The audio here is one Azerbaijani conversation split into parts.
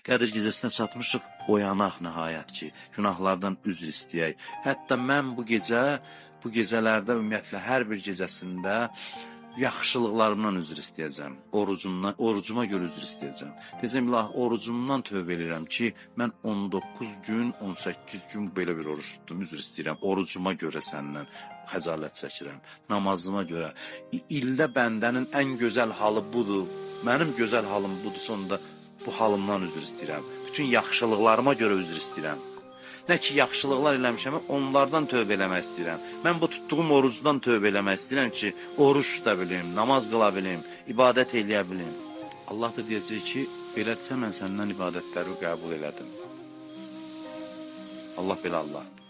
Qədir gecəsinə çatmışıq, oyanaq nəhayət ki, günahlardan üzr istəyək. Hətta mən bu gecələrdə ümumiyyətlə hər bir gecəsində yaxşılıqlarımdan üzr istəyəcəm. Orucuma görə üzr istəyəcəm. Deyəcəm, ilah, orucumdan tövbə edirəm ki, mən 19 gün, 18 gün belə bir oruç tutdum, üzr istəyirəm. Orucuma görə səndən xəcalət çəkirəm. Namazıma görə. İldə bəndənin ən gözəl halı budur. Mənim gözəl halım budur, sonunda bu halımdan üzr istəyirəm. Bütün yaxşılıqlarıma görə üzr istəyirəm. Nə ki, yaxşılıqlar eləmişəm, onlardan tövbə eləmək istəyirəm. Mən bu tutduğum orucdan tövbə eləmək istəyirəm ki, oruç tuta bilim, namaz qıla bilim, ibadət eləyə bilim. Allah da deyəcək ki, belədirsə mən səndən ibadətləri qəbul elədim. Allah belə Allahdır.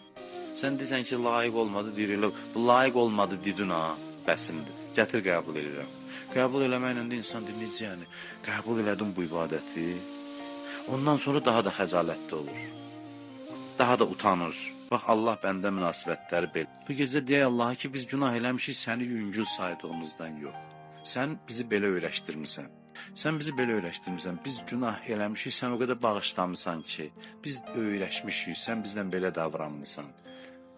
Sən deyirsən ki, layiq olmadı, deyir, bu layiq olmadı dedin ha, bəsimdir. Gətir qəbul edirəm. Qəbul eləməklə də insan deyir, necə yəni, qəbul elədim bu ibadəti. Ondan sonra daha da xəcalətli olur. Daha da utanır. Bax, Allah bəndə münasibətləri belə. Bu gecə deyək Allaha ki, biz günah eləmişik səni yüngül saydığımızdan yox. Sən bizi belə öyrəşdirmirsən. Sən bizi belə öyrəşdirmirsən. Biz günah eləmişik, sən o qədər bağışlamısan ki, biz öyrəşmişik, sən bizdən belə davranmısan.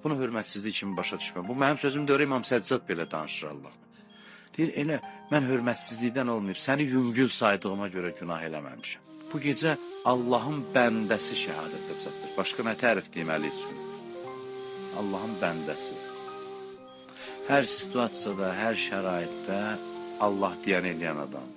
Bunu hörmətsizlik kimi başa düşmə. Bu mənim sözüm deyir, İmam Səccad belə danışır Allah. Deyir, elə mən hörmətsizlikdən olmayıb, səni yüngül saydığıma görə günah eləməmişəm. Bu gecə Allahın bəndəsi şəhadətə çatdır. Başqa nə tərif deməli üçün? Allahın bəndəsi. Hər situasiyada, hər şəraitdə Allah deyən eləyən adam.